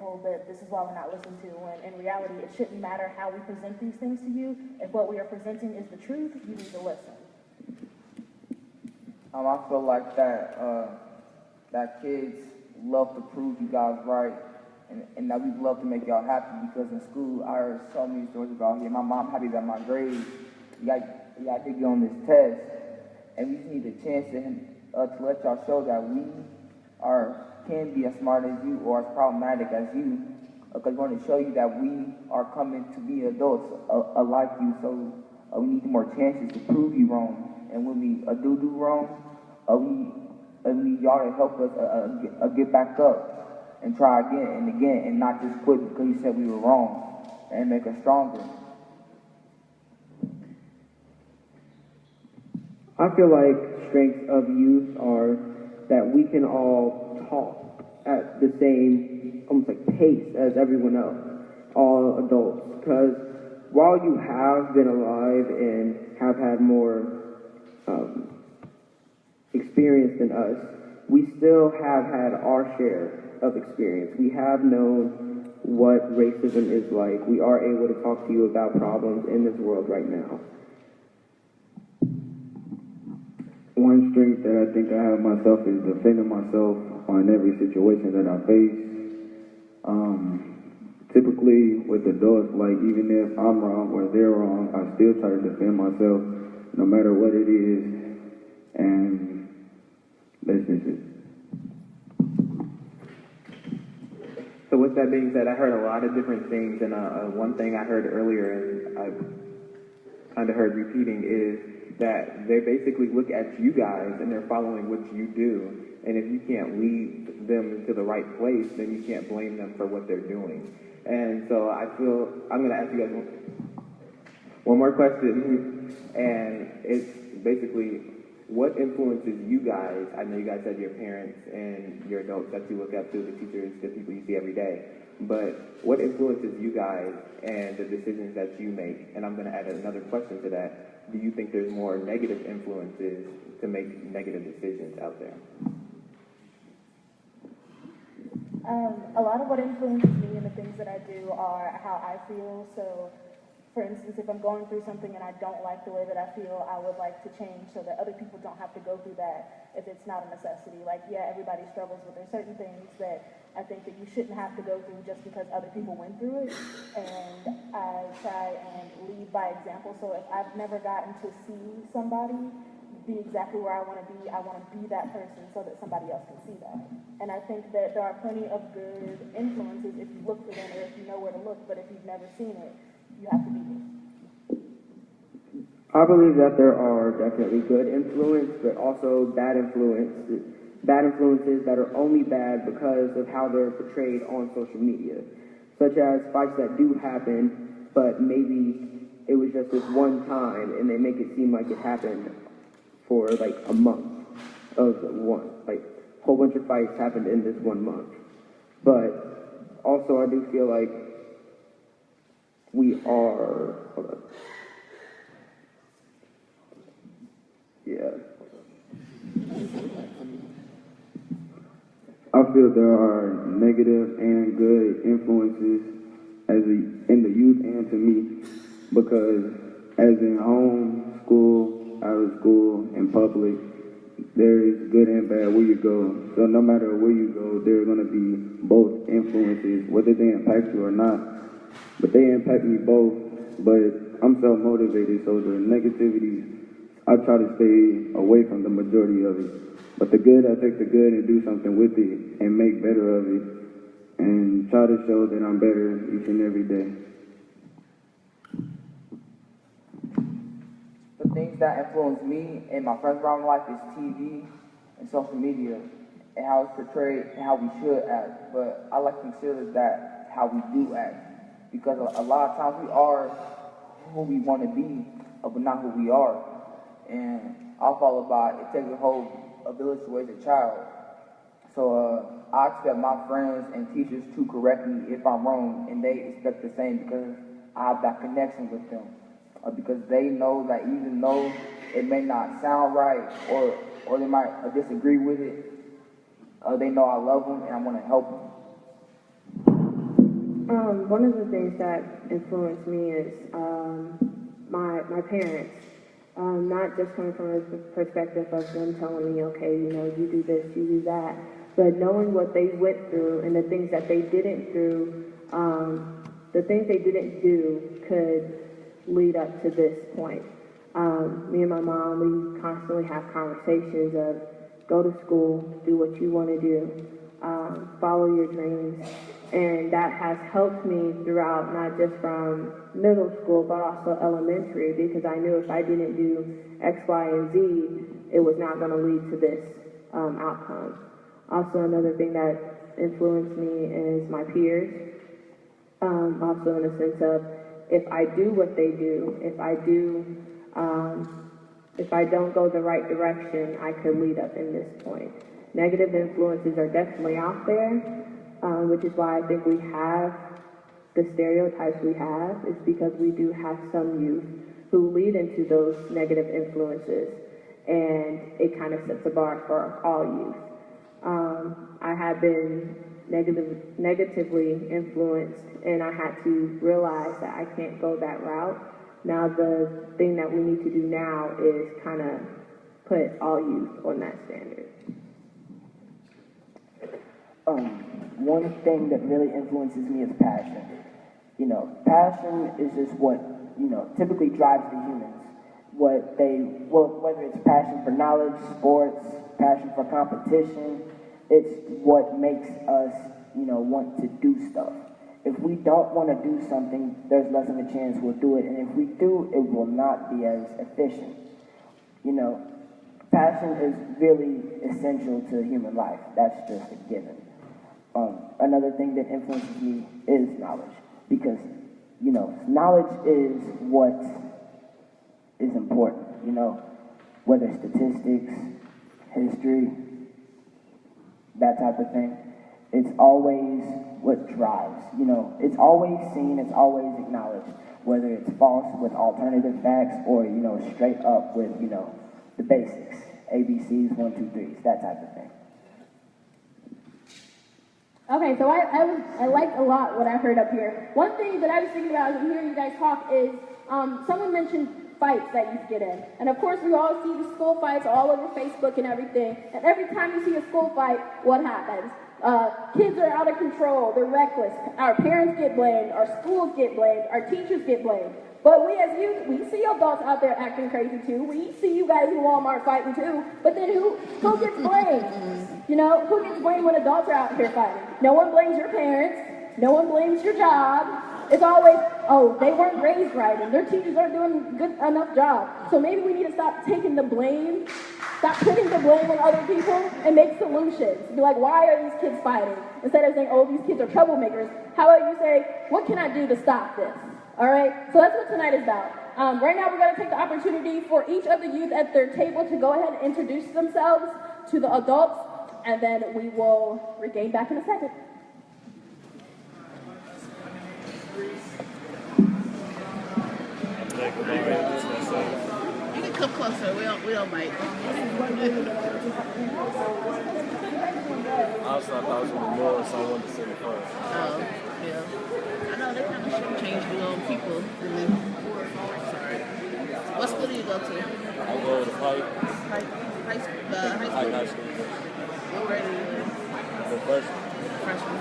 told that this is why we're not listened to, when in reality it shouldn't matter how we present these things to you. If what we are presenting is the truth, you need to listen. I feel like that kids love to prove you guys right, and that we love to make y'all happy, because in school I heard so many stories about, yeah, my mom happy about my grades, I did get on this test, and we just need a chance to let y'all show that we can be as smart as you or as problematic as you, because we want to show you that we are coming to be adults like you, so we need more chances to prove you wrong. And when we do wrong, we need y'all to help us get back up and try again and again, and not just quit because you said we were wrong, and make us stronger. I feel like strengths of youth are that we can all talk at the same, almost like pace as everyone else, all adults. Because while you have been alive and have had more experience than us, we still have had our share of experience. We have known what racism is like. We are able to talk to you about problems in this world right now. One strength that I think I have myself is defending myself on every situation that I face. Typically with adults, like even if I'm wrong or they're wrong, I still try to defend myself no matter what it is. And that's just it. So with that being said, I heard a lot of different things, and one thing I heard earlier and I kind of heard repeating is that they basically look at you guys and they're following what you do. And if you can't lead them to the right place, then you can't blame them for what they're doing. And so I feel I'm going to ask you guys one more question, and it's basically, what influences you guys? I know you guys said your parents and your adults that you look up to, the teachers, the people you see every day. But what influences you guys and the decisions that you make? And I'm going to add another question to that. Do you think there's more negative influences to make negative decisions out there? A lot of what influences me and the things that I do are how I feel. So, for instance, if I'm going through something and I don't like the way that I feel, I would like to change so that other people don't have to go through that if it's not a necessity. Like, yeah, everybody struggles, but there's certain things that I think that you shouldn't have to go through just because other people went through it. And I try and lead by example. So if I've never gotten to see somebody be exactly where I want to be that person so that somebody else can see that. And I think that there are plenty of good influences if you look for them or if you know where to look, but if you've never seen it, you have to be there. I believe that there are definitely good influence, but also bad influences that are only bad because of how they're portrayed on social media, such as fights that do happen, but maybe it was just this one time, and they make it seem like it happened for like a month of one, like a whole bunch of fights happened in this 1 month. But also I do feel like we are, I feel there are negative and good influences in the youth and to me, because as in home, school, out of school, in public, there is good and bad where you go. So no matter where you go, there are going to be both influences, whether they impact you or not. But they impact me both. But I'm self-motivated, so the negativity, I try to stay away from the majority of it. But the good, I take the good and do something with it and make better of it and try to show that I'm better each and every day. The things that influence me and my friends around life is TV and social media and how it's portrayed and how we should act. But I like to consider that how we do act, because a lot of times we are who we want to be, but not who we are. And I'll follow by it takes a whole village to raise a child. So I expect my friends and teachers to correct me if I'm wrong, and they expect the same because I have that connection with them. Because they know that even though it may not sound right or they might disagree with it, they know I love them and I want to help them. One of the things that influenced me is my parents. Not just coming from a perspective of them telling me, okay, you know, you do this, you do that, but knowing what they went through and the things that they didn't do, the things they didn't do could lead up to this point. Me and my mom, we constantly have conversations of go to school, do what you want to do, follow your dreams, and that has helped me throughout, not just from middle school, but also elementary, because I knew if I didn't do X, Y, and Z, it was not going to lead to this outcome. Also, another thing that influenced me is my peers, also in the sense of if I do what they do, if I don't go the right direction, I could lead up in this point. Negative influences are definitely out there, which is why I think we have the stereotypes we have, is because we do have some youth who lead into those negative influences, and it kind of sets a bar for all youth. I have been negatively influenced, and I had to realize that I can't go that route. Now the thing that we need to do now is kind of put all youth on that standard. One thing that really influences me is passion. You know, passion is just what, you know, typically drives the humans. Whether it's passion for knowledge, sports, passion for competition, it's what makes us, you know, want to do stuff. If we don't want to do something, there's less of a chance we'll do it. And if we do, it will not be as efficient. You know, passion is really essential to human life. That's just a given. Another thing that influences me is knowledge. Because, you know, knowledge is what is important. You know, whether it's statistics, history, that type of thing. It's always what drives, you know, it's always seen, it's always acknowledged, whether it's false with alternative facts or, you know, straight up with, you know, the basics, ABCs, 1, 2, 3s, that type of thing. Okay, so I liked a lot what I heard up here. One thing that I was thinking about as I'm hearing you guys talk is someone mentioned fights that youth get in. And of course, we all see the school fights all over Facebook and everything. And every time you see a school fight, what happens? Kids are out of control, they're reckless. Our parents get blamed, our schools get blamed, our teachers get blamed. But we as youth, we see adults out there acting crazy too. We see you guys in Walmart fighting too. But then who gets blamed? You know, who gets blamed when adults are out here fighting? No one blames your parents. No one blames your job. It's always, oh, they weren't raised right and their teachers aren't doing a good enough job. So maybe we need to stop taking the blame, stop putting the blame on other people and make solutions. Be like, why are these kids fighting? Instead of saying, oh, these kids are troublemakers, how about you say, what can I do to stop this? All right, so that's what tonight is about. Right now we're going to take the opportunity for each of the youth at their table to go ahead and introduce themselves to the adults, and then we will regain back in a second. You can come closer. We don't bite. I thought it was going to be more, so I wanted to say it first. Oh, yeah. I know they kind of change the little people. Sorry. What school do you go to? I go to Pike. High school. High school. What grade are you in? The freshman. Freshman.